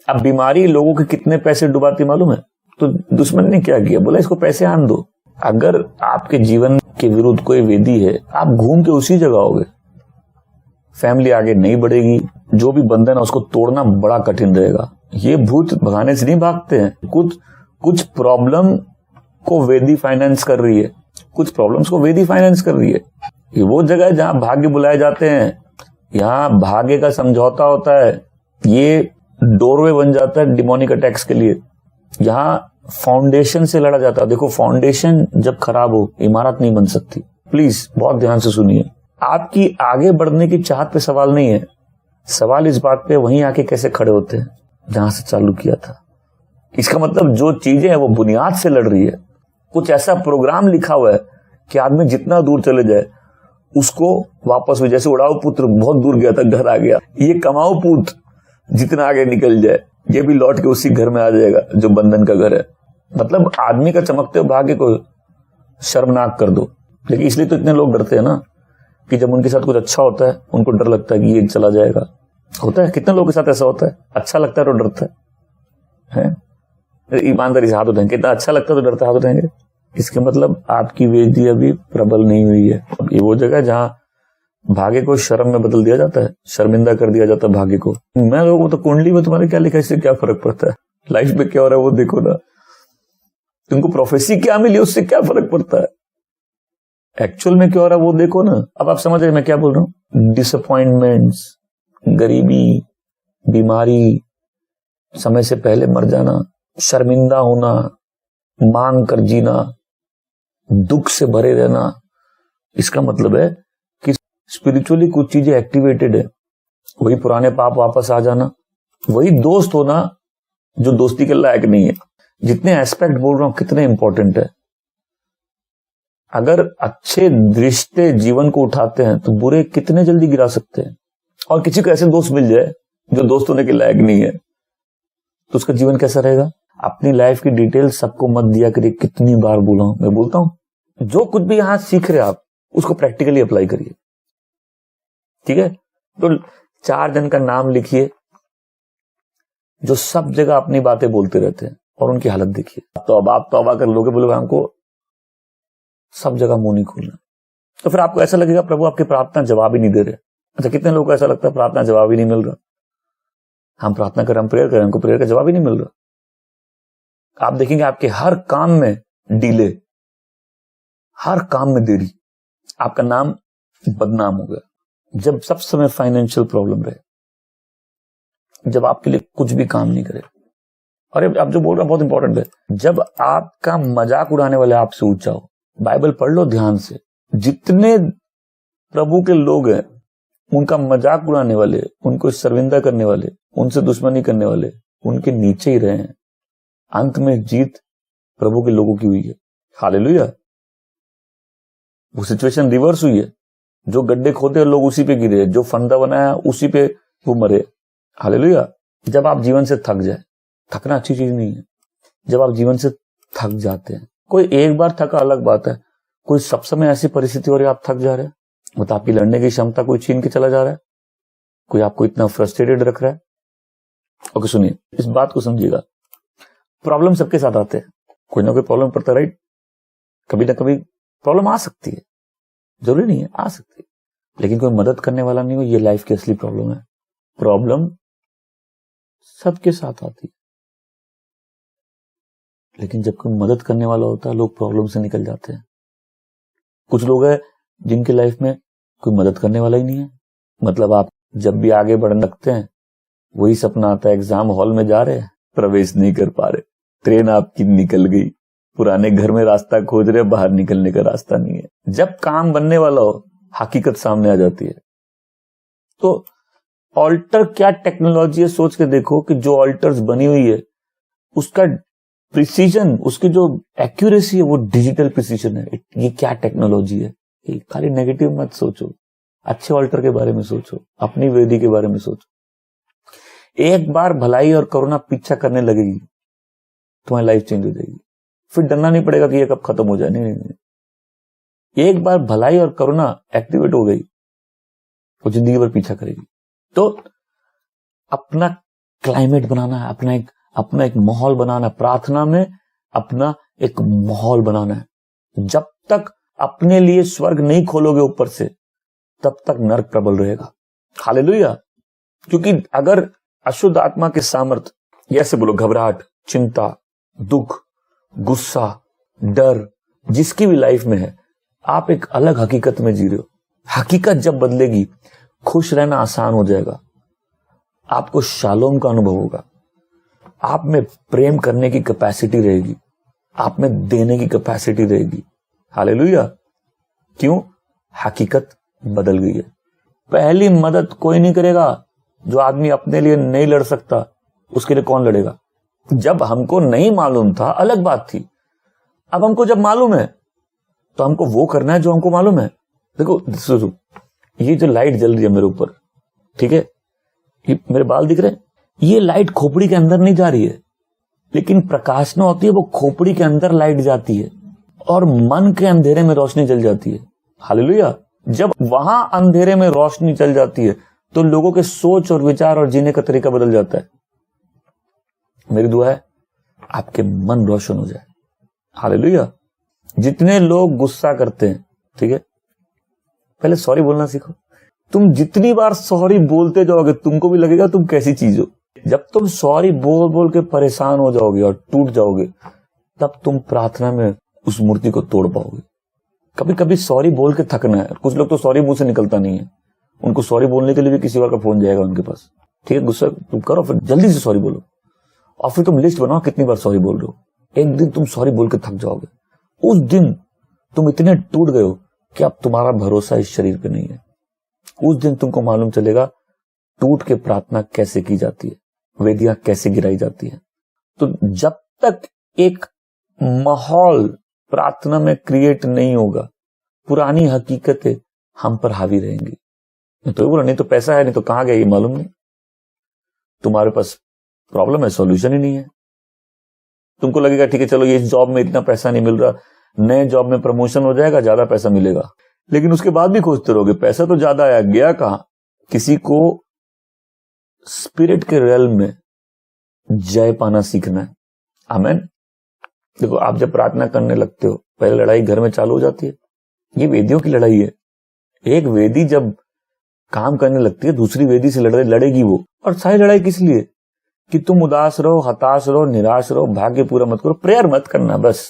अब बीमारी लोगों के कितने पैसे डुबाती मालूम है? तो दुश्मन ने क्या किया? बोला इसको पैसे आन दो। अगर आपके जीवन के विरुद्ध कोई वेदी है, आप घूम के उसी जगह आओगे। फैमिली आगे नहीं बढ़ेगी। जो भी बंधन है उसको तोड़ना बड़ा कठिन रहेगा। ये भूत भगाने से नहीं भागते हैं। कुछ प्रॉब्लम को वेदी फाइनेंस कर रही है, कुछ प्रॉब्लम्स को वेदी फाइनेंस कर रही है। ये वो जगह है जहां भाग्य बुलाए जाते हैं, यहाँ भाग्य का समझौता होता है। ये डोरवे बन जाता है डिमोनिक अटैक्स के लिए। यहाँ फाउंडेशन से लड़ा जाता है। देखो, फाउंडेशन जब खराब हो इमारत नहीं बन सकती। प्लीज बहुत ध्यान से सुनिए। आपकी आगे बढ़ने की चाहत पे सवाल नहीं है, सवाल इस बात पे वहीं आके कैसे खड़े होते हैं जहां से चालू किया था। इसका मतलब जो चीजें हैं वो बुनियाद से लड़ रही है। कुछ ऐसा प्रोग्राम लिखा हुआ है कि आदमी जितना दूर चले जाए उसको वापस हो, जैसे उड़ाऊ पुत्र बहुत दूर गया था घर आ गया, ये कमाऊ पुत्र जितना आगे निकल जाए ये भी लौट के उसी घर में आ जाएगा जो बंधन का घर है। मतलब आदमी का चमकते हुए भाग्य को शर्मनाक कर दो। लेकिन इसलिए तो इतने लोग डरते हैं ना कि जब उनके साथ कुछ अच्छा होता है उनको डर लगता है कि ये चला जाएगा। होता है, कितने लोगों के साथ ऐसा होता है, अच्छा लगता है तो डरता है? ईमानदारी से हाथ उठाएंगे, कितना अच्छा लगता है तो डरता है, हाथ उठाएंगे। इसके मतलब आपकी वेदी अभी प्रबल नहीं हुई है। ये वो जगह जहां भाग्य को शर्म में बदल दिया जाता है, शर्मिंदा कर दिया जाता है भाग्य को। मैं लोगों तो कुंडली में तुम्हारे क्या लिखा है इससे क्या फर्क पड़ता है, लाइफ में क्या हो रहा है वो देखो ना। तुमको प्रोफेसी क्या मिली उससे क्या फर्क पड़ता है, एक्चुअल में क्या हो रहा है वो देखो ना। अब आप समझ रहे मैं क्या बोल रहा हूँ। डिसअपॉइंटमेंट्स, गरीबी, बीमारी, समय से पहले मर जाना, शर्मिंदा होना, मांग कर जीना, दुख से भरे रहना, इसका मतलब है कि स्पिरिचुअली कुछ चीजें एक्टिवेटेड है। वही पुराने पाप वापस आ जाना, वही दोस्त होना जो दोस्ती के लायक नहीं है। जितने एस्पेक्ट बोल रहा हूं कितने इंपॉर्टेंट है। अगर अच्छे रिश्ते जीवन को उठाते हैं तो बुरे कितने जल्दी गिरा सकते हैं। और किसी को ऐसे दोस्त मिल जाए जो दोस्त होने के लायक नहीं है तो उसका जीवन कैसा रहेगा। अपनी लाइफ की डिटेल सबको मत दिया करिए। कितनी बार बोला हूं, मैं बोलता हूं जो कुछ भी यहां सीख रहे आप उसको प्रैक्टिकली अप्लाई करिए, ठीक है। तो 4 जन का नाम लिखिए जो सब जगह अपनी बातें बोलते रहते हैं और उनकी हालत देखिए। तो अब आप तौबा कर लोगे, बोलोगे हमको सब जगह मुंह नहीं खोलना, तो फिर आपको ऐसा लगेगा प्रभु आपकी प्रार्थना जवाब ही नहीं दे रहे। अच्छा, कितने लोगों को ऐसा लगता है प्रार्थना जवाब ही नहीं मिल रहा। हम प्रार्थना करें, हम प्रेयर करें, हमको प्रेयर का जवाब ही नहीं मिल रहा। आप देखेंगे आपके हर काम में डिले, हर काम में देरी, आपका नाम बदनाम हो गया। जब सब समय फाइनेंशियल प्रॉब्लम रहे, जब आपके लिए कुछ भी काम नहीं करे। और आप जो बोल रहे हैं बहुत इंपॉर्टेंट है, जब आपका मजाक उड़ाने वाले आपसे ऊंचा हो। बाइबल पढ़ लो ध्यान से, जितने प्रभु के लोग हैं उनका मजाक उड़ाने वाले, उनको शर्मिंदा करने वाले, उनसे दुश्मनी करने वाले उनके नीचे ही रहे हैं। अंत में जीत प्रभु के लोगों की हुई है। हालेलुया। वो सिचुएशन रिवर्स हुई है। जो गड्ढे खोदे लोग उसी पे गिरे, जो फंदा बनाया उसी पे वो मरे। हालेलुया। जब आप जीवन से थक जाए, थकना अच्छी चीज नहीं है, जब आप जीवन से थक जाते हैं, कोई एक बार थका अलग बात है, कोई सब समय ऐसी परिस्थिति हो रही है आप थक जा रहे हैं, मतलब आपकी लड़ने की क्षमता कोई छीन के चला जा रहा है, कोई आपको इतना फ्रस्ट्रेटेड रख रहा है। ओके सुनिए, इस बात को समझिएगा। प्रॉब्लम सबके साथ आते हैं, कोई ना कोई प्रॉब्लम पड़ता है, राइट। कभी ना कभी प्रॉब्लम आ सकती है, जरूरी नहीं है, आ सकती है, लेकिन कोई मदद करने वाला नहीं हो, ये लाइफ की असली प्रॉब्लम है। प्रॉब्लम सबके साथ आती है, लेकिन जब कोई मदद करने वाला होता है लोग प्रॉब्लम से निकल जाते हैं। कुछ लोग हैं जिनकी लाइफ में कोई मदद करने वाला ही नहीं है। मतलब आप जब भी आगे बढ़ने लगते हैं वही सपना आता है, एग्जाम हॉल में जा रहे हैं, प्रवेश नहीं कर पा रहे, ट्रेन आपकी निकल गई, पुराने घर में रास्ता खोज रहे, बाहर निकलने का रास्ता नहीं है। जब काम बनने वाला हो हकीकत सामने आ जाती है। तो ऑल्टर क्या टेक्नोलॉजी है, सोच के देखो कि जो ऑल्टर्स बनी हुई है उसका प्रिसीजन, उसकी जो एक्यूरेसी है वो डिजिटल प्रिसीजन है। ये क्या टेक्नोलॉजी है। खाली नेगेटिव मत सोचो, अच्छे ऑल्टर के बारे में सोचो, अपनी वेदी के बारे में सोचो। एक बार भलाई और करुणा पीछा करने लगेगी तुम्हारी लाइफ चेंज हो जाएगी। फिर डरना नहीं पड़ेगा कि ये कब खत्म हो जाए। नहीं। एक बार भलाई और करुणा एक्टिवेट हो गई वो जिंदगी भर पीछा करेगी। तो अपना क्लाइमेट बनाना है, अपना एक माहौल बनाना है, प्रार्थना में अपना एक माहौल बनाना है। जब तक अपने लिए स्वर्ग नहीं खोलोगे ऊपर से तब तक नरक प्रबल रहेगा। हालेलुया। क्योंकि अगर अशुद्ध आत्मा के सामर्थ्य, ऐसे बोलो, घबराहट, चिंता, दुख, गुस्सा, डर जिसकी भी लाइफ में है, आप एक अलग हकीकत में जी रहे हो। हकीकत जब बदलेगी खुश रहना आसान हो जाएगा। आपको शालोम का अनुभव होगा, आप में प्रेम करने की कैपेसिटी रहेगी, आप में देने की कैपेसिटी रहेगी। हालेलुया। क्यों? हकीकत बदल गई है। पहली मदद कोई नहीं करेगा। जो आदमी अपने लिए नहीं लड़ सकता उसके लिए कौन लड़ेगा? जब हमको नहीं मालूम था अलग बात थी, अब हमको जब मालूम है तो हमको वो करना है जो हमको मालूम है। देखो सुनो, ये जो लाइट जल रही है मेरे ऊपर, ठीक है, ये मेरे बाल दिख रहे हैं, ये लाइट खोपड़ी के अंदर नहीं जा रही है, लेकिन प्रकाशना होती है वो खोपड़ी के अंदर लाइट जाती है और मन के अंधेरे में रोशनी जल जाती है। हालेलुया। जब वहां अंधेरे में रोशनी चल जाती है तो लोगों के सोच और विचार और जीने का तरीका बदल जाता है। मेरी दुआ है आपके मन रोशन हो जाए। हालेलुया। जितने लोग गुस्सा करते हैं, ठीक है, पहले सॉरी बोलना सीखो। तुम जितनी बार सॉरी बोलते जाओगे तुमको भी लगेगा तुम कैसी चीज हो। जब तुम सॉरी बोल बोल के परेशान हो जाओगे और टूट जाओगे, तब तुम प्रार्थना में उस मूर्ति को तोड़ पाओगे। कभी कभी सॉरी बोल के थकना है। कुछ लोग तो सॉरी मुंह से निकलता नहीं है, उनको सॉरी बोलने के लिए भी किसी और का फोन जाएगा उनके पास। ठीक है, गुस्सा तुम करो, फिर जल्दी से सॉरी बोलो और फिर तुम लिस्ट बनाओ कितनी बार सॉरी बोल रहे हो। एक दिन तुम सॉरी बोल के थक जाओगे, उस दिन तुम इतने टूट गए हो कि अब तुम्हारा भरोसा इस शरीर पे नहीं है। उस दिन तुमको मालूम चलेगा टूट के प्रार्थना कैसे की जाती है, वेदियां कैसे गिराई जाती है। तो जब तक एक माहौल प्रार्थना में क्रिएट नहीं होगा, पुरानी हकीकतें हम पर हावी रहेंगी। तो बोला नहीं तो पैसा है, नहीं तो कहां गया ये मालूम नहीं। तुम्हारे पास प्रॉब्लम है, सॉल्यूशन ही नहीं है। तुमको लगेगा ठीक है चलो ये जॉब में इतना पैसा नहीं मिल रहा, नए जॉब में प्रमोशन हो जाएगा, ज्यादा पैसा मिलेगा, लेकिन उसके बाद भी खोजते रहोगे पैसा तो ज्यादा आया, गया कहां। किसी को स्पिरिट के रियल्म में जय पाना सीखना है। आमेन। देखो आप जब प्रार्थना करने लगते हो पहले लड़ाई घर में चालू हो जाती है। ये वेदियों की लड़ाई है। एक वेदी जब काम करने लगती है दूसरी वेदी से लड़ेगी वो। और सारी लड़ाई किस लिए? कि तुम उदास रहो, हताश रहो, निराश रहो, भाग्य पूरा मत करो, प्रेयर मत करना बस।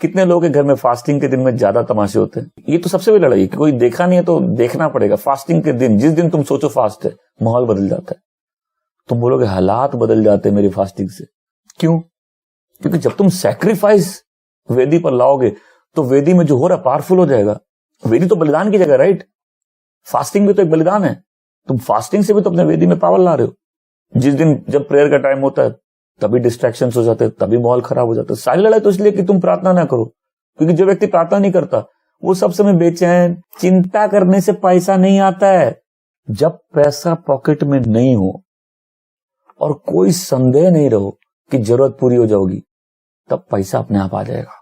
कितने लोगों के घर में फास्टिंग के दिन में ज्यादा तमाशे होते हैं। ये तो सबसे बड़ी लड़ाई है कि कोई देखा नहीं है तो देखना पड़ेगा। फास्टिंग के दिन, जिस दिन तुम सोचो फास्ट है, माहौल बदल जाता है। तुम बोलोगे हालात बदल जाते हैं मेरी फास्टिंग से। क्यों? क्योंकि जब तुम सैक्रिफाइस वेदी पर लाओगे तो वेदी में जो हो रहा पावरफुल हो जाएगा। वेदी तो बलिदान की जगह, राइट? फास्टिंग भी तो एक बलिदान है। तुम फास्टिंग से भी तो अपने वेदी में पावर ला रहे हो। जिस दिन जब प्रेयर का टाइम होता है तभी डिस्ट्रैक्शंस हो जाते हैं, तभी माहौल खराब हो जाता है। सारी लड़ाई तो इसलिए कि तुम प्रार्थना ना करो। क्योंकि जो व्यक्ति प्रार्थना नहीं करता वो सब समय बेचैन, चिंता करने से पैसा नहीं आता है। जब पैसा पॉकेट में नहीं हो और कोई संदेह नहीं रहो कि जरूरत पूरी हो जाएगी, तब पैसा अपने आप आ जाएगा।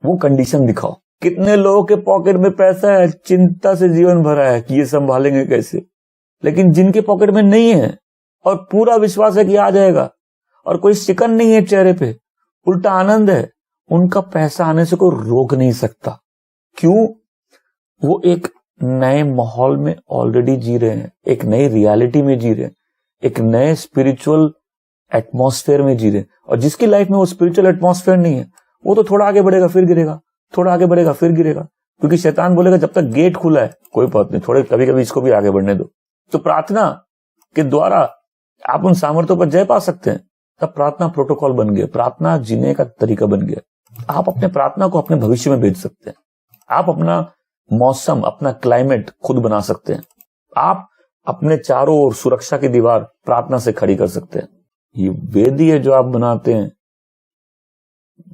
वो कंडीशन दिखाओ। कितने लोगों के पॉकेट में पैसा है, चिंता से जीवन भरा है कि ये संभालेंगे कैसे। लेकिन जिनके पॉकेट में नहीं है और पूरा विश्वास है कि आ जाएगा और कोई शिकन नहीं है चेहरे पे, उल्टा आनंद है, उनका पैसा आने से कोई रोक नहीं सकता। क्यों? वो एक नए माहौल में ऑलरेडी जी रहे हैं, एक नई रियलिटी में जी रहे हैं, एक नए स्पिरिचुअल एटमॉस्फेयर में जी रहे हैं। और जिसकी लाइफ में वो स्पिरिचुअल एटमॉस्फेयर नहीं है वो तो थोड़ा आगे बढ़ेगा फिर गिरेगा, थोड़ा आगे बढ़ेगा फिर गिरेगा। क्योंकि शैतान बोलेगा जब तक गेट खुला है कोई बात नहीं, थोड़े कभी कभी इसको भी आगे बढ़ने दो। तो प्रार्थना के द्वारा आप उन सामर्थ्यों पर जय पा सकते हैं। तब प्रार्थना प्रोटोकॉल बन गया, प्रार्थना जीने का तरीका बन गया। आप अपने प्रार्थना को अपने भविष्य में भेज सकते हैं। आप अपना मौसम, अपना क्लाइमेट खुद बना सकते हैं। आप अपने चारों ओर सुरक्षा की दीवार प्रार्थना से खड़ी कर सकते हैं। ये वेदी है जो आप बनाते हैं,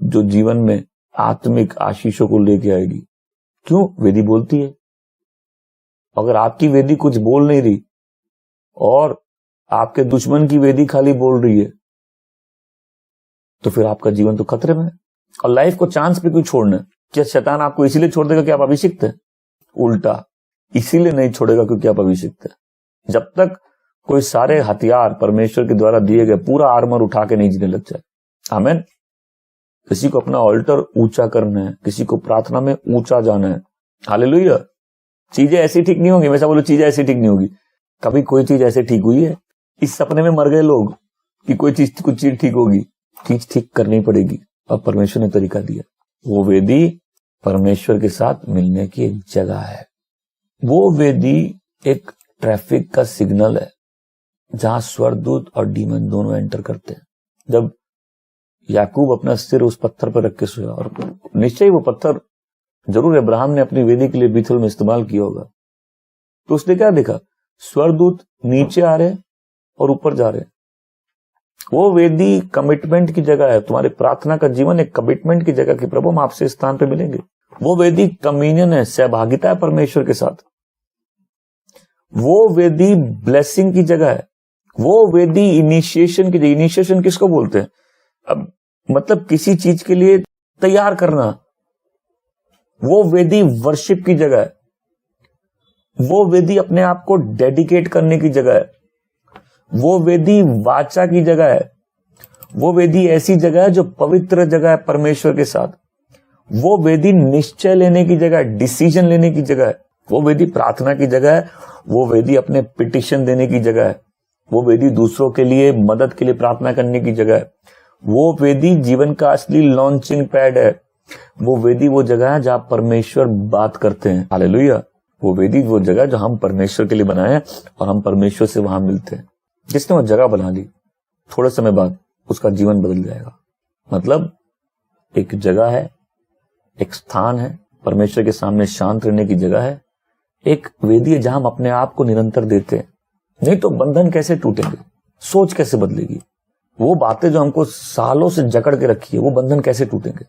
जो जीवन में आत्मिक आशीषों को लेके आएगी। क्यों? वेदी बोलती है। अगर आपकी वेदी कुछ बोल नहीं रही और आपके दुश्मन की वेदी खाली बोल रही है तो फिर आपका जीवन तो खतरे में है। और लाइफ को चांस पे क्यों छोड़ना? क्या शैतान आपको इसीलिए छोड़ देगा कि आप अभिषिक्त हैं? उल्टा, इसीलिए नहीं छोड़ेगा क्योंकि आप अभिषिक्त हैं। जब तक कोई सारे हथियार परमेश्वर के द्वारा दिए गए पूरा आर्मर उठा के नहीं जीने लग जाए। आमीन। किसी को अपना ऑल्टर ऊंचा करना है, किसी को प्रार्थना में ऊंचा जाना है। हालेलुया। चीजें ऐसी ठीक नहीं होंगी। हमेशा बोलो चीजें ऐसी ठीक नहीं होगी। कभी कोई चीज ऐसे ठीक हुई है? इस सपने में मर गए लोग कि कोई चीज, कुछ चीज ठीक होगी। चीज ठीक करनी पड़ेगी और परमेश्वर ने तरीका दिया। वो वेदी परमेश्वर के साथ मिलने की एक जगह है। वो वेदी एक ट्रैफिक का सिग्नल है। जहां स्वर्गदूत और डीमन दोनों एंटर करते हैं। जब याकूब अपना सिर उस पत्थर पर रख के सोया, और निश्चय वो पत्थर जरूर अब्राहम ने अपनी वेदी के लिए बीथल में इस्तेमाल किया होगा, तो उसने क्या देखा? स्वर्गदूत नीचे आ रहे और ऊपर जा रहे। वो वेदी कमिटमेंट की जगह है। तुम्हारी प्रार्थना का जीवन एक कमिटमेंट की जगह कि प्रभु हम आपसे इस स्थान पे मिलेंगे। वो वेदी कम्युनियन है, सहभागिता है परमेश्वर के साथ। वो वेदी ब्लेसिंग की जगह है। वो वेदी इनिशिएशन की जगह। इनिशिएशन किसको बोलते हैं? अब मतलब किसी चीज के लिए तैयार करना। वो वेदी वर्शिप की जगह है। वो वेदी अपने आप को डेडिकेट करने की जगह है। वो वेदी वाचा की जगह है। वो वेदी ऐसी जगह है जो पवित्र जगह है परमेश्वर के साथ। वो वेदी निश्चय लेने की जगह है, डिसीजन लेने की जगह है। वो वेदी प्रार्थना की जगह है। वो वेदी अपने पिटिशन देने की जगह है। वो वेदी दूसरों के लिए मदद के लिए प्रार्थना करने की जगह है। वो वेदी जीवन का असली लॉन्चिंग पैड है। वो वेदी वो जगह है जहां परमेश्वर बात करते हैं। हालेलुया। वो वेदी वो जगह जो हम परमेश्वर के लिए बनाए हैं और हम परमेश्वर से वहां मिलते हैं। जिसने वो जगह बना ली, थोड़े समय बाद उसका जीवन बदल जाएगा। मतलब एक जगह है, एक स्थान है, परमेश्वर के सामने शांत रहने की जगह है, एक वेदी है जहां हम अपने आप को निरंतर देते हैं। नहीं तो बंधन कैसे टूटेंगे? सोच कैसे बदलेगी? वो बातें जो हमको सालों से जकड़ के रखी है, वो बंधन कैसे टूटेंगे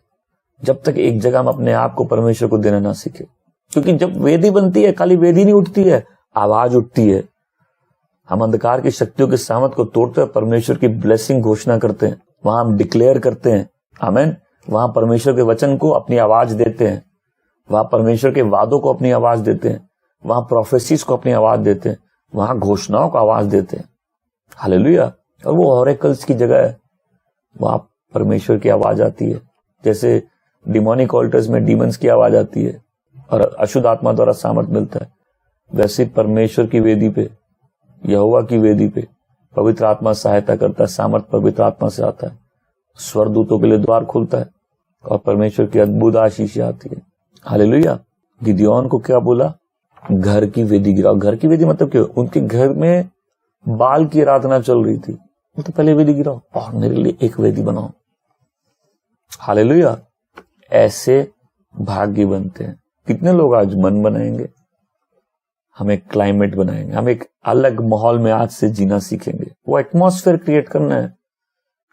जब तक एक जगह हम अपने आप को परमेश्वर को देना ना सीखे? क्योंकि जब वेदी बनती है, खाली वेदी नहीं उठती है, आवाज उठती है। हम अंधकार की शक्तियों के सामर्थ को तोड़ते हुए परमेश्वर की ब्लेसिंग घोषणा करते हैं। वहां हम डिक्लेयर करते हैं, आमीन। वहां परमेश्वर के वचन को अपनी आवाज देते हैं। वहां परमेश्वर के वादों को अपनी आवाज देते हैं। वहां प्रोफेसीज को अपनी आवाज देते हैं। वहां घोषणाओं को आवाज देते हैं। हालेलुया। और वो ऑरेकल्स की जगह है। वहां परमेश्वर की आवाज आती है। जैसे डिमोनिक ऑल्टर्स में डीमंस की आवाज आती है और अशुद्ध आत्मा द्वारा सामर्थ मिलता है, वैसे परमेश्वर की वेदी पे, यहोवा की वेदी पे पवित्र आत्मा सहायता करता है। सामर्थ पवित्र आत्मा से आता है। स्वर्गदूतों के लिए द्वार खुलता है और परमेश्वर की अद्भुत आशीष आती है। हालेलुया। गिदयोन को क्या बोला? घर की वेदी गिराओ। घर की वेदी मतलब क्या? उनके घर में बाल की आराधना चल रही थी, तो पहले वेदी गिराओ और मेरे लिए एक वेदी बनाओ। हालेलुया। ऐसे भाग्य बनते हैं। कितने लोग आज मन बनाएंगे? हम एक क्लाइमेट बनाएंगे। हम एक अलग माहौल में आज से जीना सीखेंगे। वो एटमॉस्फेयर क्रिएट करना है,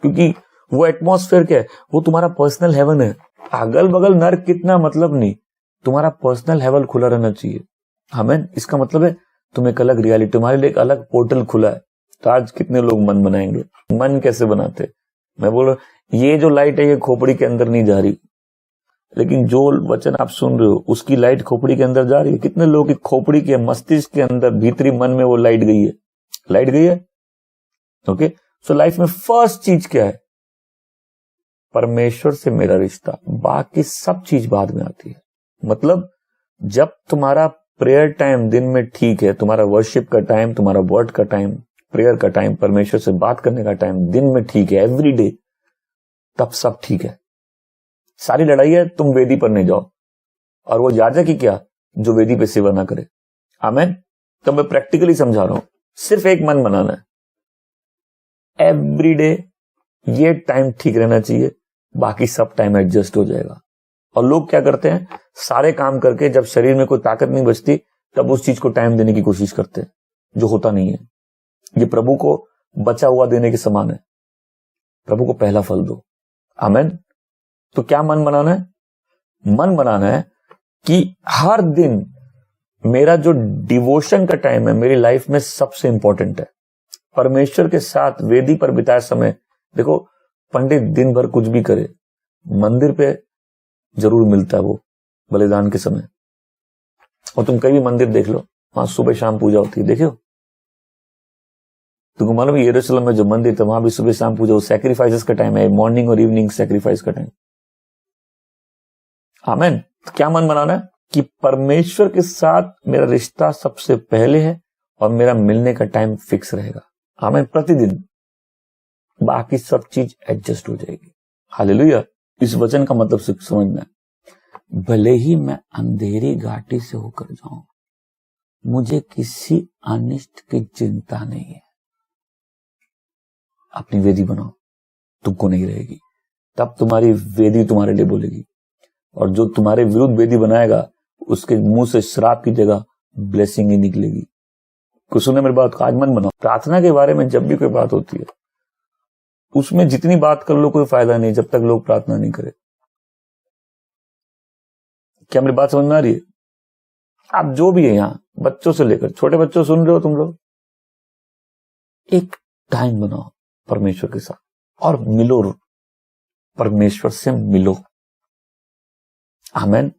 क्योंकि वो एटमॉस्फेयर क्या है? वो तुम्हारा पर्सनल हेवन है। अगल बगल नर्क कितना मतलब नहीं, तुम्हारा पर्सनल हेवन खुला रहना चाहिए। हमें इसका मतलब है तुम एक अलग रियलिटी, तुम्हारे लिए एक अलग पोर्टल खुला है। तो आज कितने लोग मन बनाएंगे? मन कैसे बनाते? मैं बोल रहा हूं, ये जो लाइट है ये खोपड़ी के अंदर नहीं जा रही, लेकिन जो वचन आप सुन रहे हो उसकी लाइट खोपड़ी के अंदर जा रही है। कितने लोगों की खोपड़ी के मस्तिष्क के अंदर भीतरी मन में वो लाइट गई है? लाइट गई है। ओके, सो लाइफ में फर्स्ट चीज क्या है? परमेश्वर से मेरा रिश्ता। बाकी सब चीज बाद में आती है। मतलब जब तुम्हारा प्रेयर टाइम दिन में ठीक है, तुम्हारा वर्शिप का टाइम, तुम्हारा वर्ड का टाइम, प्रेयर का टाइम, परमेश्वर से बात करने का टाइम दिन में ठीक है, एवरी डे, तब सब ठीक है। सारी लड़ाई है तुम वेदी पर नहीं जाओ, और वो याजक ही क्या जो वेदी पे सेवा ना करे। आमीन। तो मैं प्रैक्टिकली समझा रहा हूं, सिर्फ एक मन बनाना है एवरी डे। ये टाइम ठीक रहना चाहिए, बाकी सब टाइम एडजस्ट हो जाएगा। और लोग क्या करते हैं, सारे काम करके जब शरीर में कोई ताकत नहीं बचती तब उस चीज को टाइम देने की कोशिश करते हैं, जो होता नहीं है। ये प्रभु को बचा हुआ देने के समान है। प्रभु को पहला फल दो। आमीन। तो क्या मन बनाना है? मन बनाना है कि हर दिन मेरा जो डिवोशन का टाइम है मेरी लाइफ में सबसे इंपॉर्टेंट है। परमेश्वर के साथ वेदी पर बिताए समय, देखो पंडित दिन भर कुछ भी करे, मंदिर पे जरूर मिलता है वो बलिदान के समय। और तुम कहीं भी मंदिर देख लो, वहां सुबह शाम पूजा होती है। देखो तुमको मालूम है यरूशलेम में जो मंदिर था वहां भी सुबह शाम पूजा, वो सैक्रिफाइसेस का टाइम है, मॉर्निंग और इवनिंग सैक्रिफाइस का टाइम। आमीन। तो क्या मन बनाना है कि परमेश्वर के साथ मेरा रिश्ता सबसे पहले है और मेरा मिलने का टाइम फिक्स रहेगा। आमीन। प्रतिदिन, बाकी सब चीज एडजस्ट हो जाएगी। हालेलुया। इस वचन का मतलब समझना है, भले ही मैं अंधेरी घाटी से होकर जाऊं, मुझे किसी अनिष्ट की चिंता नहीं है। अपनी वेदी बनाओ, तुमको नहीं रहेगी। तब तुम्हारी वेदी तुम्हारे लिए बोलेगी, और जो तुम्हारे विरुद्ध वेदी बनाएगा उसके मुंह से श्राप की जगह ब्लेसिंग ही निकलेगी। कुछ सुने मेरी बात को, आज मन बनाओ। प्रार्थना के बारे में जब भी कोई बात होती है, उसमें जितनी बात कर लो कोई फायदा नहीं जब तक लोग प्रार्थना नहीं करे। क्या मेरी बात समझ में आ रही है? आप जो भी है यहां, बच्चों से लेकर छोटे बच्चों, सुन रहे हो तुम लोग, एक टाइम बनाओ परमेश्वर के साथ और मिलो, परमेश्वर से मिलो। आमेन।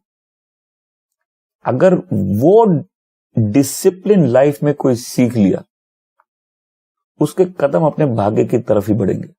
अगर वो डिसिप्लिन लाइफ में कोई सीख लिया, उसके कदम अपने भाग्य की तरफ ही बढ़ेंगे।